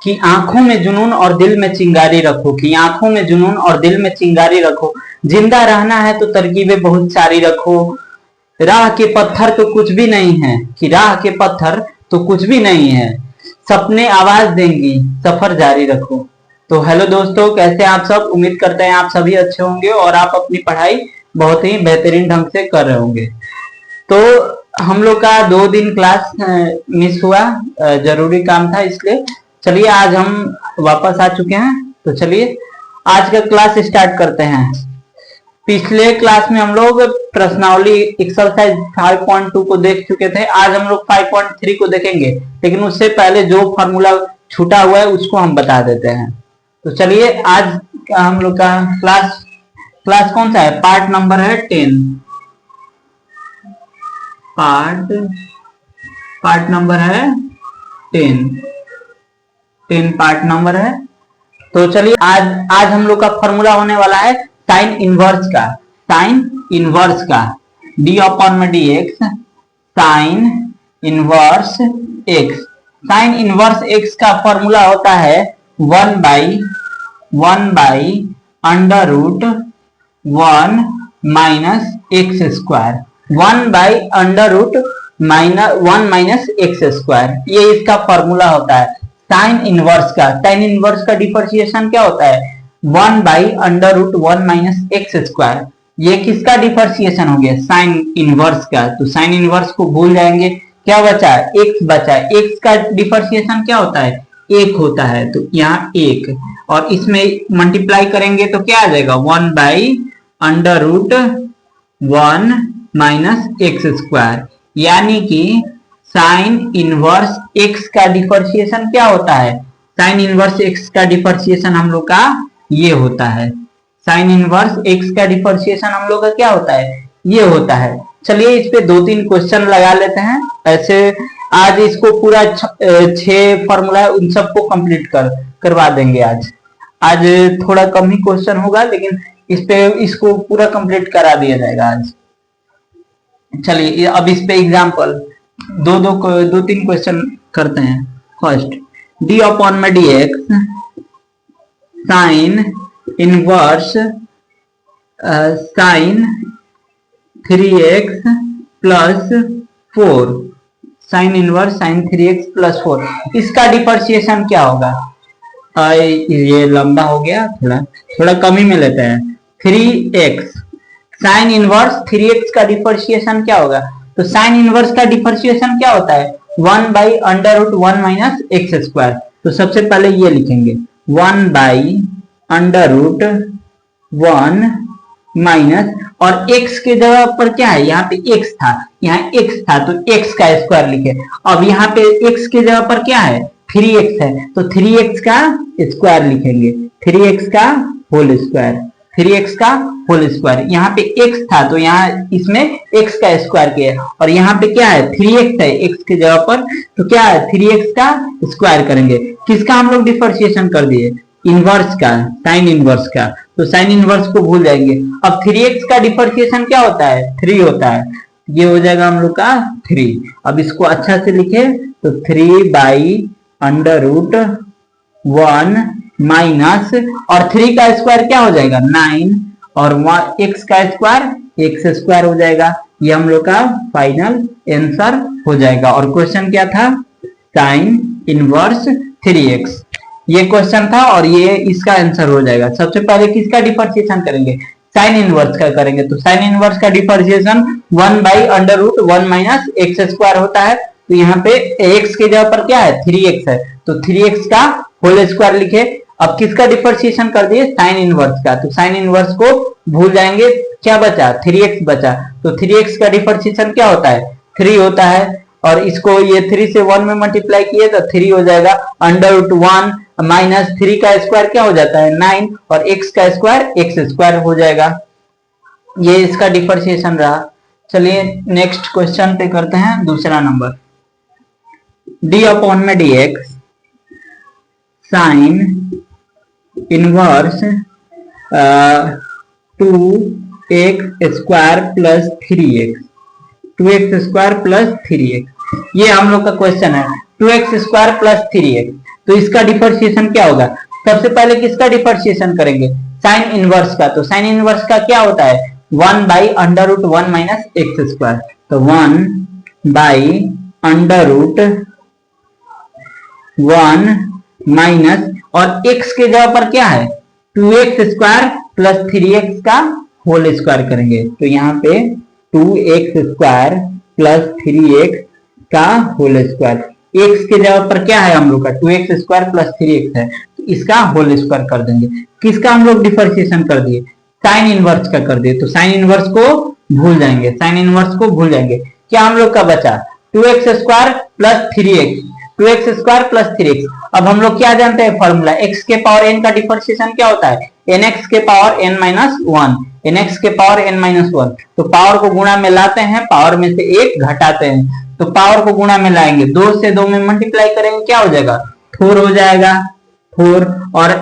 कि आंखों में जुनून और दिल में चिंगारी रखो, कि आंखों में जुनून और दिल में चिंगारी रखो, जिंदा रहना है तो तरकीबें बहुत सारी रखो, राह के पत्थर तो कुछ भी नहीं है, कि राह के पत्थर तो कुछ भी नहीं है, सपने आवाज देंगी, सफर जारी रखो। तो हेलो दोस्तों, कैसे आप सब? उम्मीद करते हैं आप सभी अच्छे होंगे और आप अपनी पढ़ाई बहुत ही बेहतरीन ढंग से कर रहे होंगे। तो हम लोग का 2 दिन क्लास मिस हुआ, जरूरी काम था इसलिए। चलिए आज हम वापस आ चुके हैं, तो चलिए आज का क्लास स्टार्ट करते हैं। पिछले क्लास में हम लोग प्रश्नावली एक्सरसाइज 5.2 को देख चुके थे। आज हम लोग 5.3 को देखेंगे, लेकिन उससे पहले जो फॉर्मूला छूटा हुआ है उसको हम बता देते हैं। तो चलिए आज हम लोग का क्लास कौन सा है? पार्ट नंबर है 10। पार्ट नंबर है 10 पार्ट नंबर है। तो चलिए आज हम लोग का फॉर्मूला होने वाला है साइन इनवर्स का डी अपॉन में D x, sine inverse x का फॉर्मूला होता है 1/(1 minus x square), 1/(1 x square), ये इसका फॉर्मूला होता है साइन इनवर्स का। साइन इनवर्स का डिफरेंशिएशन क्या होता है? 1/(1 माइनस एक्स स्क्वायर। ये किसका डिफरेंशिएशन हो गया? साइन इनवर्स का। तो साइन इनवर्स को भूल जाएंगे, क्या बचा? एक्स बचा। एक्स का डिफरेंशिएशन क्या होता है? 1 होता है, तो यहाँ 1 और इसमें मल्टीप्लाई करेंगे तो क्या आ जाएगा? 1/(1 माइनस एक्स स्क्वायर। यानी कि साइन इनवर्स एक्स का डिफरेंशिएशन क्या होता है? साइन इनवर्स एक्स का डिफरेंशिएशन हम लोग का ये होता है। साइन इनवर्स एक्स का डिफरेंशिएशन हम लोग का क्या होता है? ये होता है। चलिए इस पे 2-3 क्वेश्चन लगा लेते हैं। ऐसे आज इसको पूरा 6 फॉर्मूला है उन सबको कंप्लीट करवा देंगे। आज थोड़ा कम ही क्वेश्चन होगा, लेकिन इसको पूरा कंप्लीट करा दिया जाएगा आज। चलिए अब इस पे एग्जाम्पल 2-3 क्वेश्चन करते हैं। फर्स्ट, डी अपॉन में D x sine inverse sine 3x plus 4, sine inverse sine 3x plus 4, इसका डिफरेंशिएशन क्या होगा? ये लंबा हो गया, थोड़ा कम ही में लेते हैं। 3x साइन इनवर्स 3x का डिफरेंशिएशन क्या होगा? तो साइन इनवर्स का डिफरेंशिएशन क्या होता है? 1/(1 माइनस एक्स स्क्वायर। तो सबसे पहले ये लिखेंगे 1/(1 माइनस, और x के जगह पर क्या है? यहाँ पे x था, तो x का स्क्वायर लिखे। अब यहाँ पे x के जगह पर क्या है? 3x है, तो 3x का स्क्वायर लिखेंगे, 3x का होल स्क्वायर। यहाँ पे x था तो यहाँ इसमें x का स्क्वायर किया, और यहाँ पे क्या है? 3x है x के जगह पर, तो क्या है? 3x का स्क्वायर करेंगे। किसका हम लोग डिफरेंशिएशन कर दिए? इनवर्स का, साइन इनवर्स का। तो साइन इनवर्स को भूल जाएंगे। अब 3x का डिफरेंशिएशन क्या होता है? 3 होता है। ये हो जाएगा हम लोग का 3। अब इसको अच्छा से लिखे तो 3/(1 माइनस, और 3 का स्क्वायर क्या हो जाएगा? 9, और x का स्क्वायर x स्क्वायर हो जाएगा। ये हम लोग का फाइनल आंसर हो जाएगा। और क्वेश्चन क्या था? साइन इनवर्स 3x, ये क्वेश्चन था और ये इसका आंसर हो जाएगा। सबसे पहले किसका डिफरेंशिएशन करेंगे? साइन इनवर्स का करेंगे। तो साइन इनवर्स का डिफरेंशिएशन 1/(1 माइनस एक्स स्क्वायर होता है। तो यहाँ पे x के जगह पर क्या है? 3x है, तो 3x का होल स्क्वायर लिखे। अब किसका डिफरेंशिएशन कर दिए? साइन इनवर्स का। तो साइन इनवर्स को भूल जाएंगे, क्या बचा? 3x बचा। तो 3x का डिफरेंशिएशन क्या होता है? 3 होता है, और इसको ये 3 से 1 में मल्टीप्लाई किए तो 3 हो जाएगा। √1 माइनस 3 का स्क्वायर क्या हो जाता है? 9, और x का स्क्वायर x स्क्वायर हो जाएगा। ये इसका डिफरेंशिएशन रहा। चलिए नेक्स्ट क्वेश्चन पे करते हैं, दूसरा नंबर। डी अपॉन में D x sign inverse 2x square plus 3x, 2x square plus 3x, ये हम लोग का क्वेश्चन है। 2x स्क्वायर प्लस 3x, तो इसका डिफरेंशिएशन क्या होगा? सबसे पहले किसका डिफरेंशिएशन करेंगे? साइन इनवर्स का। तो साइन इनवर्स का क्या होता है? 1 by under root 1 minus x square. तो 1 बाई अंडर रूट 1 माइनस, और x के जगह पर क्या है? 2x स्क्वायर प्लस 3x का होल स्क्वायर करेंगे। तो यहाँ पे 2x स्क्वायर प्लस 3x का होल स्क्वायर। x के जगह पर क्या है हम लोग का? 2x स्क्वायर प्लस 3x है, तो इसका होल स्क्वायर कर देंगे। किसका हम लोग डिफरेंशिएशन कर दिए? साइन इनवर्स का कर दिए। तो साइन इनवर्स को भूल जाएंगे, साइन इनवर्स को भूल जाएंगे। क्या हम लोग का बचा? 2x square plus 3x, 2x square plus 3x। अब हम लोग क्या जानते हैं फॉर्मूला? x के पावर n का डिफरेंशिएशन क्या होता है? nx के पावर n माइनस 1, nx के पावर n माइनस 1। तो पावर को गुणा में लाते हैं, पावर में से एक घटाते हैं। तो पावर को गुणा में लाएंगे, 2 से 2 में मल्टीप्लाई करेंगे, क्या हो जाएगा? 4 हो जाएगा, 4। और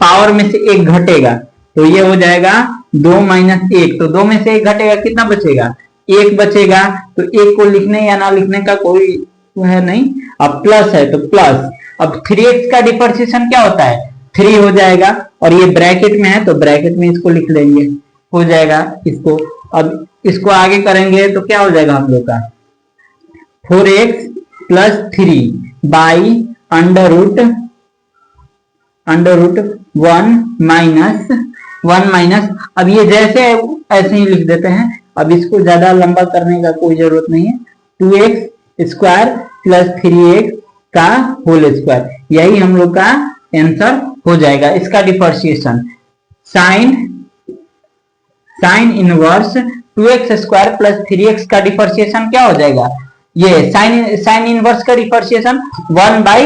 पावर में से एक घटेगा, तो ये हो जाएगा 2 माइनस 1। तो 2 में से एक घटेगा, कितना बचेगा? 1 बचेगा। तो 1 को लिखने या ना लिखने का कोई है नहीं। अब प्लस है तो प्लस। अब 3x का डिफरेंशिएशन क्या होता है? 3 हो जाएगा, और ये ब्रैकेट में है तो ब्रैकेट में इसको लिख लेंगे, हो जाएगा इसको। अब इसको आगे करेंगे तो क्या हो जाएगा हम लोग का? 4x plus 3 by under root 1 minus, अब ये जैसे ऐसे ही लिख देते हैं। अब इसको ज्यादा लंबा करने का कोई जरूरत नहीं है। 2x स्क्वायर प्लस 3x का होल स्क्वायर, यही हम लोग का आंसर हो जाएगा। इसका differentiation sine inverse 2x square plus 3x का डिफरेंशिएशन क्या हो जाएगा? ये साइन इनवर्स का differentiation 1 by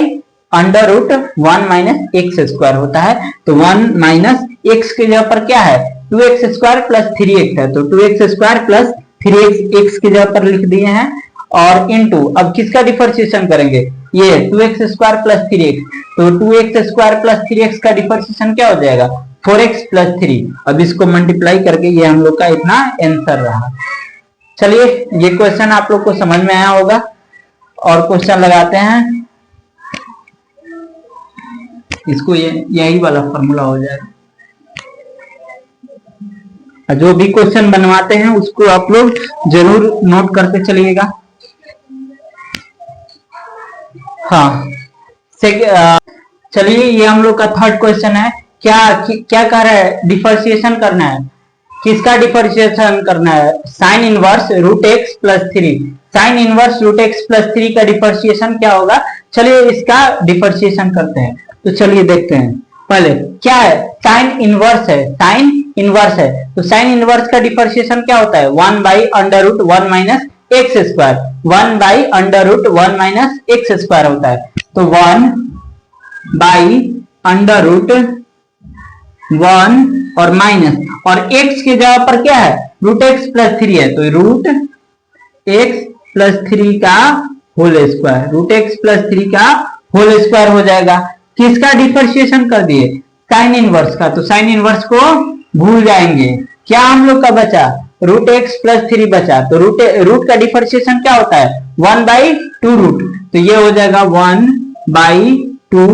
under root 1 minus x square होता है। तो 1 माइनस एक्स के जगह पर क्या है? 2x स्क्वायर प्लस 3x है, तो 2x square plus 3x x के जगह पर लिख दिए हैं, और इनटू अब किसका डिफरेंशिएशन करेंगे? ये 2x स्क्वायर प्लस 3x। तो 2x स्क्वायर प्लस 3x का डिफरेंशिएशन क्या हो जाएगा? 4x plus 3। अब इसको मल्टीप्लाई करके ये हम लोग का इतना आंसर रहा। चलिए, ये क्वेश्चन आप लोग को समझ में आया होगा, और क्वेश्चन लगाते हैं। इसको यही वाला फॉर्मूला हो जाएगा। जो भी क्वेश्चन बनवाते हैं उसको आप लोग जरूर नोट करते चलिएगा। हाँ, चलिए, ये हम लोग का थर्ड क्वेश्चन है। क्या कह रहा है? डिफरेंशिएशन करना है। किसका डिफरेंशिएशन करना है? Sine inverse root x plus 3। Sine inverse root x plus 3 का डिफरेंशिएशन क्या होगा? चलिए इसका डिफरेंशिएशन करते हैं। तो चलिए देखते हैं। पहले क्या है? साइन इनवर्स है, साइन इनवर्स है। तो साइन इनवर्स का डिफरेंशिएशन क्या होता है? 1 by under root 1 minus x square. 1 by under root 1 minus x square होता है। तो 1 बाई अंडर रूट 1 और माइनस, और x के जगह पर क्या है? रूट एक्स प्लस 3 है, तो रूट एक्स प्लस 3 का whole square, root x plus 3 का होल स्क्वायर हो जाएगा। किसका डिफरेंशिएशन कर दिए? साइन इनवर्स का। तो साइन इनवर्स को भूल जाएंगे। क्या हम लोग का बचा? रूट एक्स प्लस 3 बचा। तो रूट का डिफरेंशिएशन क्या होता है? 1 बाई 2 रूट। तो ये हो जाएगा 1 बाई 2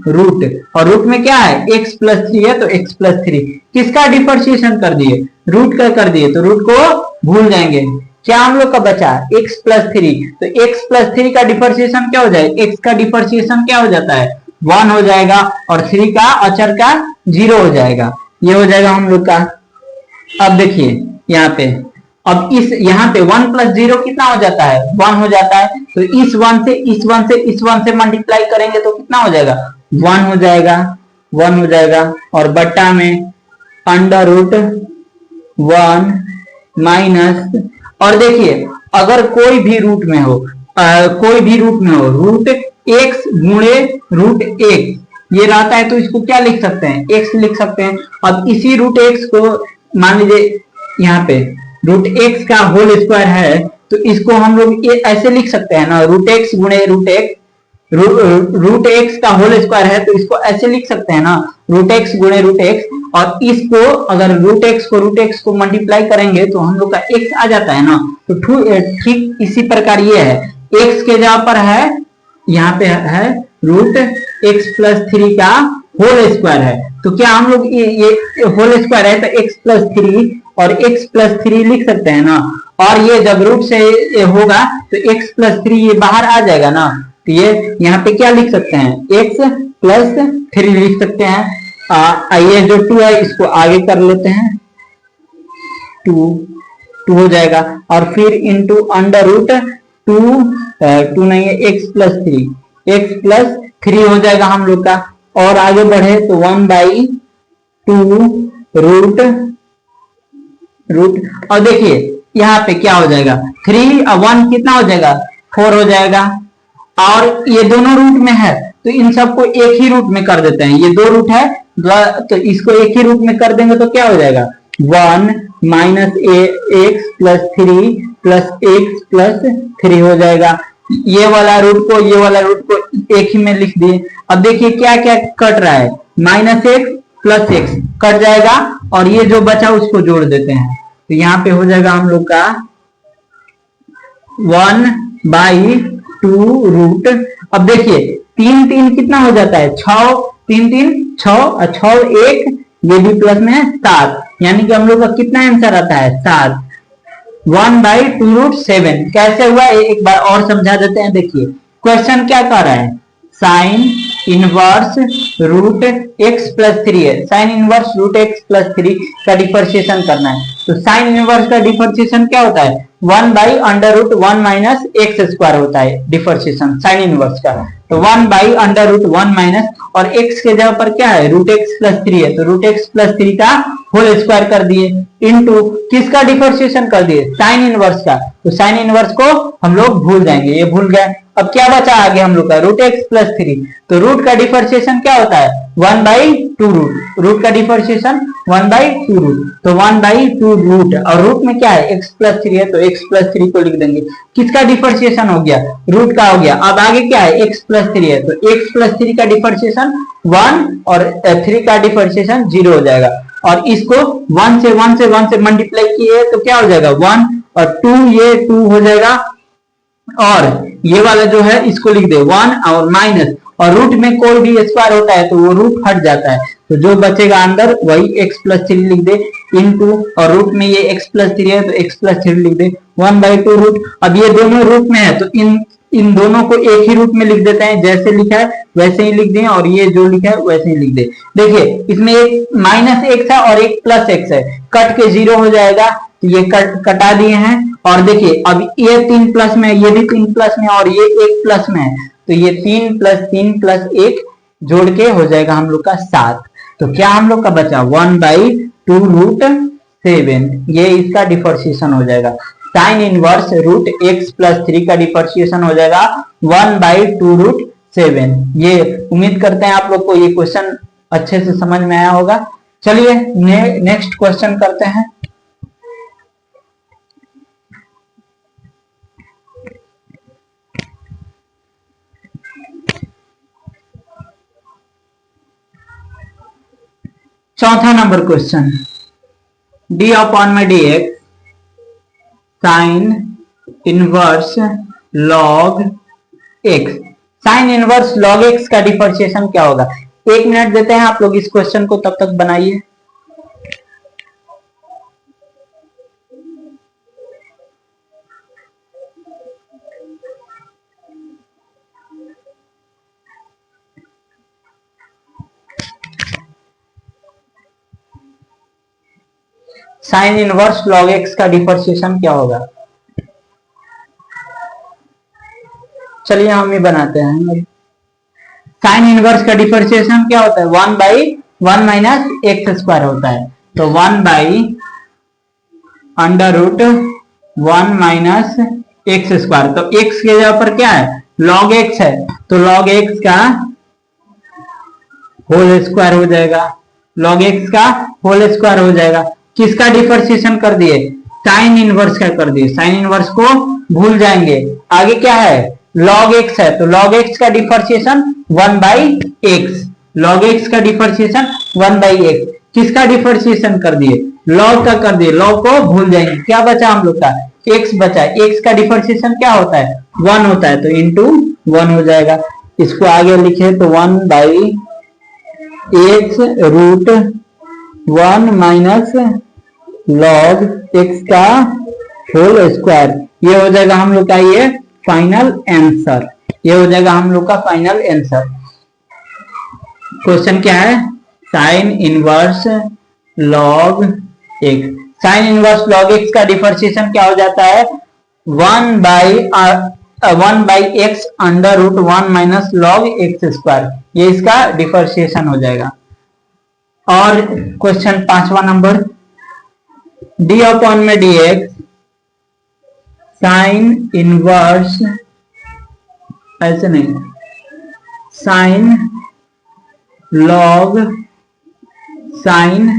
रूट, और रूट में क्या है? x प्लस 3 है, तो x प्लस 3। किसका डिफरेंशिएशन कर दिए? रूट का कर दिए, तो रूट को भूल जाएंगे। क्या हम लोग का बचा? x plus 3। तो x प्लस 3 का डिफरेंशिएशन क्या हो जाएगा? x का डिफरेंशिएशन क्या हो जाता है? 1 हो जाएगा, और 3 का अचर का 0 हो जाएगा। ये हो जाएगा हम लोग का। अब देखिए यहाँ पे, अब इस यहाँ पे 1 प्लस 0 कितना हो जाता है? 1 हो जाता है। तो इस 1 से इस 1 से इस 1 से मल्टीप्लाई करेंगे तो कितना हो जाएगा? 1 हो जाएगा, 1 हो जाएगा, और बट्टा में अंडर रूट 1 माइनस, और देखिए अगर कोई भी रूट में हो, रूट x गुणे रूट x ये रहता है, तो इसको क्या लिख सकते हैं? x लिख सकते हैं। अब इसी रूट x को मान लीजिए यहाँ पे रूट x का होल स्क्वायर है, तो इसको हम लोग ऐसे लिख सकते हैं ना, रूट x गुणे रूट x, रूट x का होल स्क्वायर है, तो इसको ऐसे लिख सकते हैं ना, रूट x गुणे रूट x। और इसको अगर रूट x को मल्टीप्लाई करेंगे तो हम लोग का x आ जाता है ना। तो ठीक इसी प्रकार ये है, x के जगह पर है, यहाँ पे है रूट x प्लस 3 का होल स्क्वायर है। तो क्या हम लोग ये होल स्क्वायर है तो x प्लस 3 और x प्लस 3 लिख सकते हैं ना। और ये जब रूट से ये होगा तो x प्लस 3 ये बाहर आ जाएगा ना, तो ये यहाँ पे क्या लिख सकते हैं, x प्लस 3 लिख सकते हैं। ये जो 2 है इसको आगे कर लेते हैं, 2 हो जाएगा और फिर इंटू अंडर रूट 2 नहीं है x प्लस 3 हो जाएगा हम लोग का। और आगे बढ़े तो 1/2 रूट और देखिए यहाँ पे क्या हो जाएगा, 3 और 1 कितना हो जाएगा, 4 हो जाएगा। और ये दोनों रूट में है तो इन सबको एक ही रूट में कर देते हैं, ये 2 रूट है तो इसको एक ही रूट में कर देंगे तो क्या हो जाएगा, 1 minus x plus 3 plus x plus 3 हो जाएगा। ये वाला रूट को एक ही में लिख दिए। अब देखिए क्या क्या कट रहा है, minus x plus x cut जाएगा और ये जो बचा उसको जोड़ देते हैं तो यहाँ पे हो जाएगा हम लोग का 1/2 रूट। अब देखिए 3 कितना हो जाता है, 6 3 6 और 6 1 ये भी प्लस में है 7, यानी कि हम लोग का कितना आंसर आता है 7। 1/2 रूट 7 कैसे हुआ एक बार और समझा देते हैं। देखिए क्वेश्चन क्या कर रहा है, sine inverse root x plus 3 है, sine inverse root x plus 3 का डिफरेंशिएशन करना है। तो साइन इनवर्स का डिफरेंशिएशन क्या होता है, 1/√1 माइनस एक्स स्क्वायर होता है डिफरेंशिएशन साइन इनवर्स का। तो 1/√1 माइनस और x के जगह पर क्या है, रूट x प्लस 3 है तो रूट x प्लस 3 का होल स्क्वायर कर दिए इनटू किसका डिफरेंशिएशन कर दिए, साइन इनवर्स का। तो साइन इनवर्स को हम लोग भूल जाएंगे, ये भूल गए। अब क्या बचा आगे हम लोग का, रूट x प्लस 3। तो रूट का डिफरेंशिएशन क्या होता है, 1/2 रूट का डिफरेंशिएशन 1/2 रूट। तो 1/2 रूट और रूट में क्या है, x प्लस 3 है तो x प्लस 3 को लिख देंगे। किसका डिफरेंशिएशन हो गया, रूट का हो गया। अब आगे क्या है, x प्लस 3 है तो x प्लस 3 का डिफरेंशिएशन 1 और 3 का डिफरेंशिएशन 0 हो जाएगा। और इसको 1 से मल्टीप्लाई किए तो क्या हो जाएगा 1 और 2 ये 2 हो जाएगा। और ये वाला जो है इसको लिख दे 1 और माइनस, और रूट में कोई भी स्क्वायर होता है तो वो रूट हट जाता है तो जो बचेगा अंदर वही x प्लस 3 लिख दे इनटू, और रूट में ये x प्लस 3 है तो x प्लस 3 लिख दे 1/2 रूट। अब ये दोनों रूट में है तो इन दोनों को एक ही रूट में लिख देते हैं, जैसे लिखा है वैसे ही लिख दें और ये जो लिखा है वैसे ही लिख दे। देखिए इसमें एक माइनस x है और एक प्लस x है, कट के 0 हो जाएगा तो ये कटा दिए हैं। और देखिए अब ये 3 प्लस में, ये भी 3 प्लस में और ये 1 प्लस में है तो ये 3 प्लस 1 जोड़ के हो जाएगा हम लोग का 7। तो क्या हम लोग का बचा 1/2 रूट 7, ये इसका डिफरेंशिएशन हो जाएगा। Sine inverse root x plus 3 का डिफरेंशिएशन हो जाएगा 1/2 रूट 7। ये उम्मीद करते हैं आप लोग को ये क्वेश्चन अच्छे से समझ में आया होगा। चलिए नेक्स्ट क्वेश्चन करते हैं। चौथा number question, d/dx sign inverse log x, sine inverse log x का डिफरेंशिएशन क्या होगा। 1 मिनट देते हैं आप लोग इस क्वेश्चन को, तब तक बनाइए। साइन इनवर्स लॉग x का डिफरेंशिएशन क्या होगा, चलिए हम ही बनाते हैं। साइन इनवर्स का डिफरेंशिएशन क्या होता है, 1/1 माइनस एक्स स्क्वायर होता है। तो 1/√1 माइनस एक्स स्क्वायर, तो x के जगह पर क्या है, लॉग x है तो लॉग x का होल स्क्वायर हो जाएगा, लॉग x का होल स्क्वायर हो जाएगा। किसका डिफरेंशिएशन कर दिए, साइन इनवर्स का कर दिए, साइन इनवर्स को भूल जाएंगे। आगे क्या है, log x है तो log x का डिफरेंशिएशन 1/x, log x का डिफरेंशिएशन 1/x। किसका डिफरेंशिएशन कर दिए, log का कर दिए, log को भूल जाएंगे। क्या बचा हम लोग का, x बचा, x का डिफरेंशिएशन क्या होता है 1 होता है तो इंटू 1 हो जाएगा। इसको आगे लिखे तो 1/x root 1 minus log x का होल स्क्वायर। ये हो जाएगा हम लोग का ये फाइनल आंसर। ये हो जाएगा हम लोग का फाइनल आंसर। क्वेश्चन क्या है? Sine inverse log x। Sine inverse log x का डिफरेंशिएशन क्या हो जाता है? 1/x under root 1 minus log x square. ये इसका डिफरेंशिएशन हो जाएगा। और क्वेश्चन 5वां नंबर, d अपॉन में dx साइन इनवर्स, ऐसे नहीं, sign log sign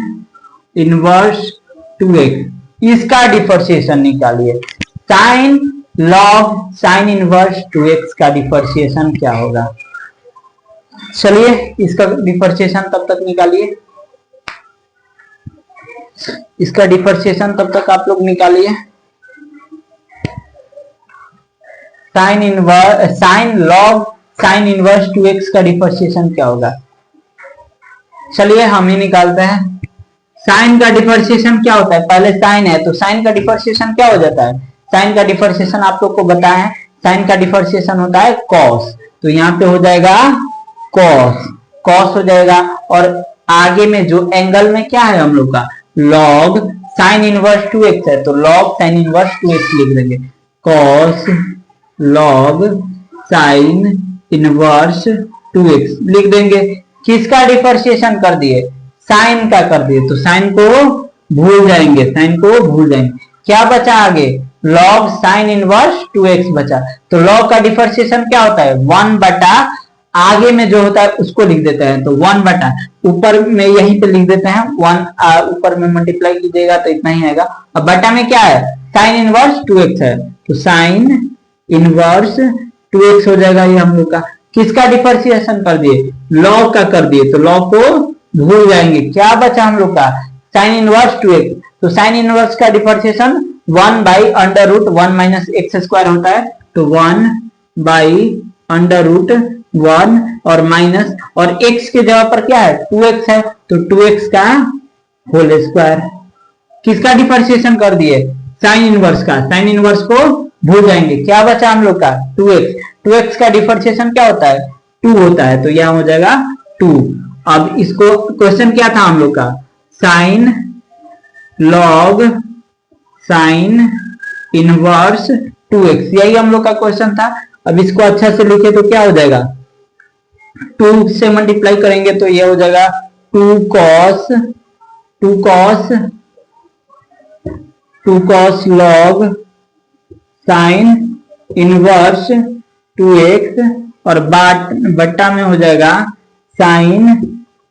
inverse 2x, इसका डिफरेंशिएशन निकालिए। Sign log sign inverse 2x का डिफरेंशिएशन क्या होगा? चलिए इसका डिफरेंशिएशन तब तक निकालिए। इसका डिफरेंशिएशन तब तक आप लोग निकालिए। Sign log sign inverse 2x का डिफरेंशिएशन क्या होगा? चलिए हम ही निकालते हैं। साइन का डिफरेंशिएशन क्या होता है? पहले साइन है तो साइन का डिफरेंशिएशन क्या हो जाता है? साइन का डिफरेंशिएशन आप लोग को बताया है, साइन का डिफरेंशिएशन होता है कॉस। तो यहाँ पे हो जाएगा कॉस, कॉस हो जाएगा। और आगे में जो एंगल में क्या है हम लोग का? लॉग साइन इनवर्स 2x है तो लॉग साइन इनवर्स 2x लिख देंगे। Cos log sign inverse 2x लिख देंगे। किसका डिफरेंशिएशन कर दिए? साइन का कर दिए तो साइन को भूल जाएंगे, साइन को भूल जाएंगे। क्या बचा आगे? लॉग साइन इनवर्स 2x बचा। तो लॉग का डिफरेंशिएशन क्या होता है? 1 बटा, आगे में जो होता है उसको लिख देते हैं तो 1 बटा, ऊपर में यहीं पे लिख देते हैं 1, ऊपर में मल्टीप्लाई कीजिएगा तो इतना ही आएगा। अब बटा में क्या है? साइन इनवर्स 2x है तो साइन इनवर्स 2x हो जाएगा ये हम लोग का। किसका डिफरेंशिएशन कर दिए? लॉग का कर दिए तो लॉग को भूल जाएंगे। क्या बचा हम लोग का? Sine inverse 2x। तो साइन इनवर्स का differentiation 1 by under root 1 minus x square होता है। तो 1 बाई अंडर रूट 1 और माइनस, और x की जगह पर क्या है? 2x है तो 2x का होल स्क्वायर। किसका डिफरेंशिएशन कर दिए? साइन इनवर्स का। साइन इनवर्स को भूल जाएंगे। क्या बचा हम लोग का? 2x। 2x का डिफरेंशिएशन क्या होता है? 2 होता है तो यह हो जाएगा 2। अब इसको क्वेश्चन क्या था हम लोग का? Sign log sign inverse 2x, यही हम लोग का क्वेश्चन था। अब इसको अच्छा से लिखे तो क्या हो जाएगा? 2 से मल्टीप्लाई करेंगे तो यह हो जाएगा 2 cos log sign inverse 2x और बट्टा में हो जाएगा sine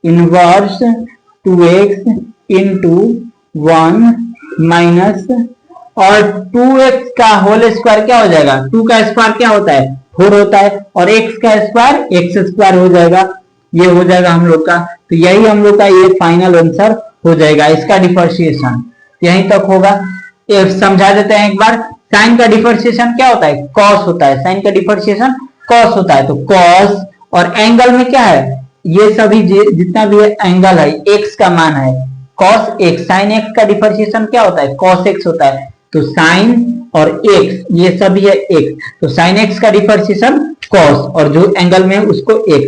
inverse 2x into 1 minus, और 2x का होल स्क्वायर क्या हो जाएगा? 2 का स्क्वायर क्या होता है? 4 होता है, और x का स्क्वायर x स्क्वायर हो जाएगा। ये हो जाएगा हम लोग का। तो यही हम लोग का ये फाइनल आंसर हो जाएगा। इसका डिफरेंशिएशन यहीं तक होगा। समझा देते हैं एक बार। साइन का डिफरेंशिएशन क्या होता है? कॉस होता है। साइन का डिफरेंशिएशन कॉस होता है तो कॉस, और एंगल में क्या है? ये सभी जितना भी एंगल है x का मान है cos x। साइन x का डिफरेंशिएशन क्या होता है? cos x होता है। तो साइन और x ये सभी है x, तो साइन x का डिफरेंशिएशन cos, और जो एंगल में है उसको x,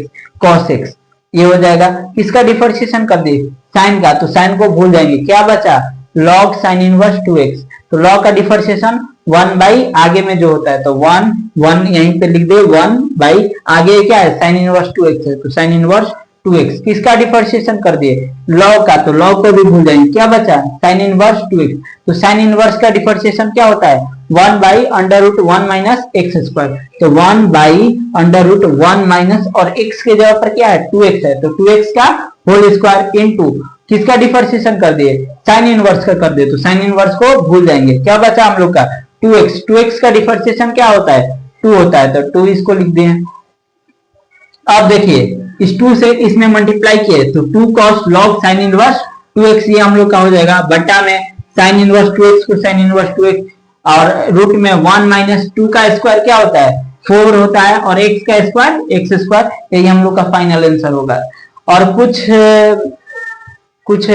cos x। ये हो जाएगा। किसका डिफरेंशिएशन कर दिए? साइन का, तो साइन को भूल जाएंगे। क्या बचा? Log sign inverse 2x। तो लॉग का डिफरेंशिएशन 1 बाई, आगे में जो होता है तो 1 यहीं पे लिख दे, 1 बाई आगे क्या है? साइन इनवर्स 2x है तो साइन इनवर्स 2x। किसका डिफरेंशिएशन कर दिए? लॉग का, तो लॉग को भी भूल जाएंगे। क्या बचा? Sign inverse 2x। तो साइन इनवर्स का डिफरेंशिएशन क्या होता है? 1 by under root 1 minus x square. तो 1 बाई अंडर रूट 1 माइनस, और x के जगह पर क्या है? 2x है तो 2x का होल स्क्वायर इंटू किसका डिफरेंशिएशन कर दिए? साइन इनवर्स का कर दिए तो साइन इनवर्स को भूल जाएंगे। क्या बचा हम लोग का? 2x। 2x का डिफरेंशिएशन क्या होता है? 2 होता है तो 2 इसको लिख दिए। अब देखिए इस 2 से इसमें मल्टीप्लाई किए तो 2 cos log sign inverse 2x ये हम लोग का हो जाएगा। बट्टा में साइन इनवर्स 2x को साइन इनवर्स 2x, और रूट में 1 माइनस 2 का स्क्वायर क्या होता है? 4 होता है और x का स्क्वायर एक्स स्क्वायर, यही हम लोग का फाइनल आंसर होगा। और कुछ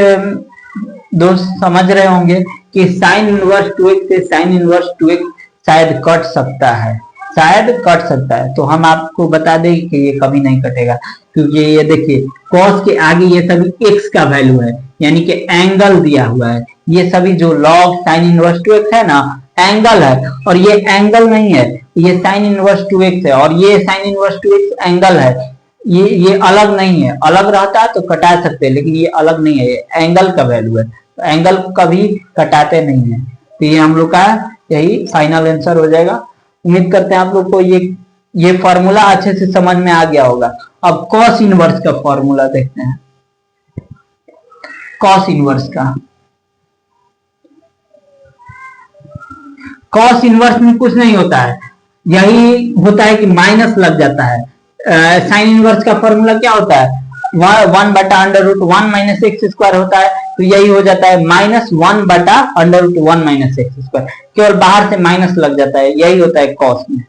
दोस्त समझ रहे होंगे कि साइन इनवर्स 2x से साइन इनवर्स 2x शायद कट सकता है, शायद कट सकता है। तो हम आपको बता दें कि ये कभी नहीं कटेगा, क्योंकि ये देखिए cos के आगे ये सभी x का वैल्यू है, यानी कि एंगल दिया हुआ है। ये सभी जो log sin इनवर्स 2x है ना, एंगल है, और ये एंगल नहीं है, ये sin इनवर्स 2x है, और ये sin इनवर्स 2x एंगल है। ये अलग नहीं है, अलग रहता है तो कटा सकते हैं, लेकिन ये अलग नहीं है, ये एंगल का वैल्यू है, तो एंगल कभी कटाते नहीं है। तो ये हम लोग का यही फाइनल आंसर हो जाएगा। उम्मीद करते हैं आप लोग को ये फॉर्मूला अच्छे से समझ में आ गया होगा। अब कॉस इनवर्स का फॉर्मूला देखते हैं। कॉस इनवर्स का, कॉस इनवर्स में कुछ नहीं होता है, यही होता है कि माइनस लग जाता है। साइन इनवर्स का फॉर्मूला क्या होता है, 1/√1 माइनस एक्स स्क्वायर होता है, तो यही हो जाता है -1/√1 माइनस एक्स स्क्वायर। केवल बाहर से माइनस लग जाता है, यही होता है कॉस में।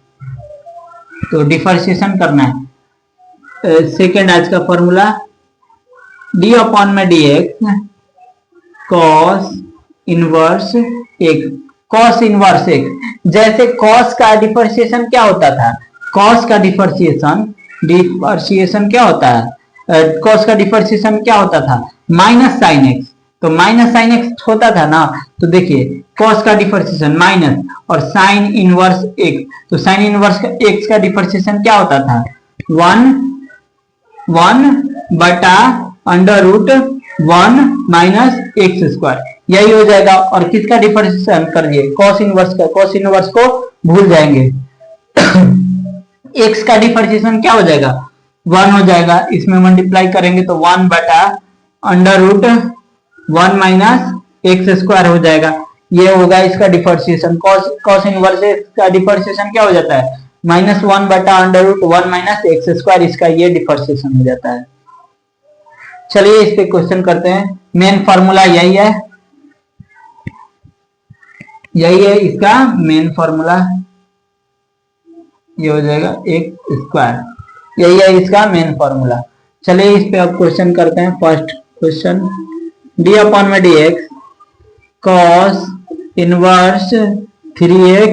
तो डिफरेंशिएशन करना है। सेकेंड आज का formula d/dx cos inverse x, cos inverse x। जैसे कॉस का डिफरेंशिएशन क्या होता था, कॉस का डिफरेंशिएशन क्या होता है, कॉस का डिफरेंशिएशन क्या होता था, माइनस साइन एक्स। तो माइनस साइन एक्स होता था ना, तो देखिए कॉस का डिफरेंशिएशन माइनस और साइन इनवर्स एक्स, तो साइन इनवर्स एक्स का डिफरेंशिएशन क्या होता था, 1/√1 माइनस एक्स स्क्वायर, यही हो जाएगा। और किसका डिफरेंशिएशन करिए, कॉस इनवर्स का, कॉस इनवर्स को भूल जाएंगे। एक्स का डिफरेंशिएशन क्या हो जाएगा, 1 हो जाएगा, इसमें मल्टीप्लाई करेंगे तो 1/√1 माइनस एक्स स्क्वायर हो जाएगा, ये होगा इसका डिफरेंशिएशन। कॉस इनवर्स का डिफरेंशिएशन क्या हो जाता है, -1/√1 माइनस एक्स स्क्वायर, इसका ये डिफरेंशिएशन हो जाता है। चलिए इस पे क्वेश्चन करते हैं। मेन फॉर्मूला यही है, यही है इसका मेन फॉर्मूला, ये हो जाएगा एक्स स्क्वायर, यही है इसका मेन फॉर्मूला। चलिए इस पे अब क्वेश्चन करते हैं। First question, d/dx cos inverse 3x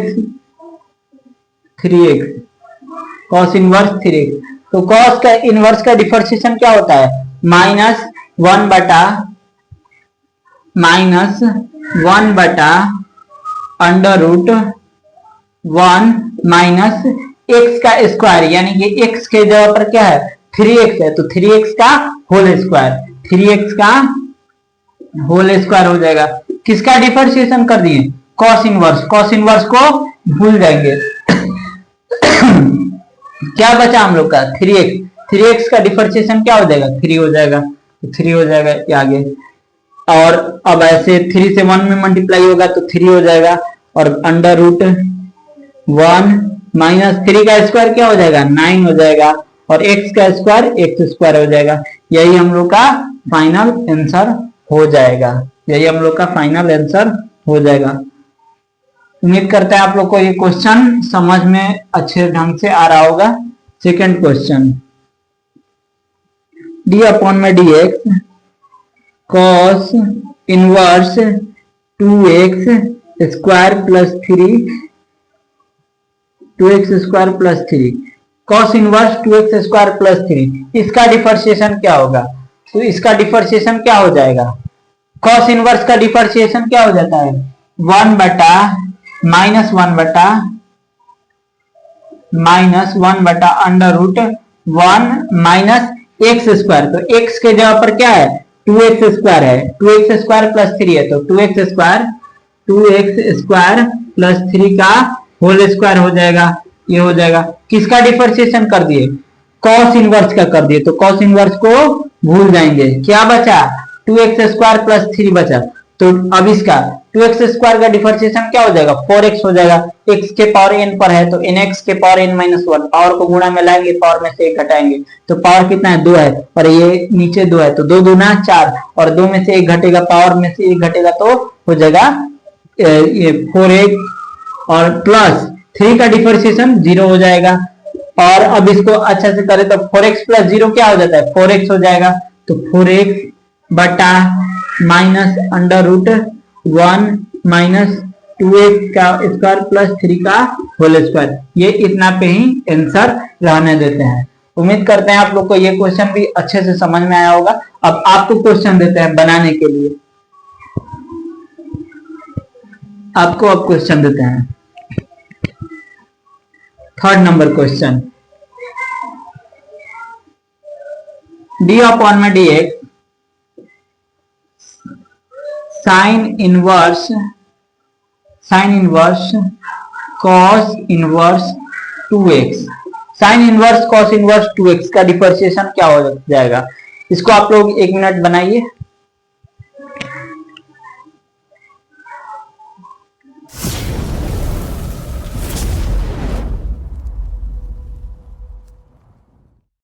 cos inverse 3x। तो cos का इनवर्स का डिफरेंशिएशन क्या होता है, -1/√1 माइनस एक्स का स्क्वायर, यानी कि एक्स के जगह पर क्या है 3x है, तो 3x का होल स्क्वायर, 3x का होल स्क्वायर हो जाएगा। किसका डिफरेंशिएशन कर दिए, कॉस इनवर्स, कॉस इनवर्स को भूल जाएंगे। क्या बचा हम लोग का 3x, 3x का डिफरेंशिएशन क्या हो जाएगा, 3 हो जाएगा, तो 3 हो जाएगा ये आगे। और अब ऐसे 3 से 1 में मल्टीप्लाई होगा तो 3 हो जाएगा, और √1 माइनस 3 का स्क्वायर क्या हो जाएगा, 9 हो जाएगा, और x का स्क्वायर एक्स स्क्वायर हो जाएगा। यही हम लोग का फाइनल आंसर हो जाएगा, यही हम लोग का फाइनल आंसर हो जाएगा। उम्मीद करते हैं आप लोग को ये क्वेश्चन समझ में अच्छे ढंग से आ रहा होगा। Second question, d/dx cos inverse 2x square plus 3 cos inverse 2x square plus 3, इसका डिफरेंशिएशन क्या होगा, तो इसका डिफरेंशिएशन क्या हो जाएगा, cos इनवर्स का डिफरेंशिएशन क्या हो जाता है, 1/√1 माइनस एक्स स्क्वायर। तो x के जगह पर क्या है 2x स्क्वायर है, 2x स्क्वायर प्लस 3 है, तो 2x स्क्वायर प्लस 3 का होल स्क्वायर हो जाएगा, ये हो जाएगा। किसका डिफरेंशिएशन कर दिए, कॉस इनवर्स का कर दिए, तो कॉस इनवर्स को भूल जाएंगे। क्या बचा, 2x स्क्वायर प्लस 3 बचा, तो अब इसका 2x स्क्वायर का डिफरेंशिएशन क्या हो जाएगा, 4x हो जाएगा। x के पावर n पर है तो nx के पावर n-1, पावर को गुणा में लाएंगे, पावर में से 1 घटाएंगे, तो पावर कितना है 2 है, और ये नीचे 2 है, तो 2 दूना 4, और 2 में से 1 घटेगा, पावर में से 1 घटेगा तो हो जाएगा ये 4x, और प्लस 3 का डिफरेंशिएशन 0 हो जाएगा। और अब इसको अच्छे से करें तो 4x प्लस 0 क्या हो जाता है, 4x हो जाएगा। तो 4x बटा minus under root 1 minus 2x का स्क्वायर प्लस 3 का होल स्क्वायर, ये इतना पे ही आंसर रहने देते हैं। उम्मीद करते हैं आप लोग को ये क्वेश्चन भी अच्छे से समझ में आया होगा। अब आपको क्वेश्चन देते हैं बनाने के लिए, आपको अब क्वेश्चन देते हैं। 3rd number question, D upon में dx sine inverse cos inverse 2x, sine inverse cos inverse 2x का डिफरेंशिएशन क्या हो जाएगा। इसको आप लोग 1 मिनट बनाइए।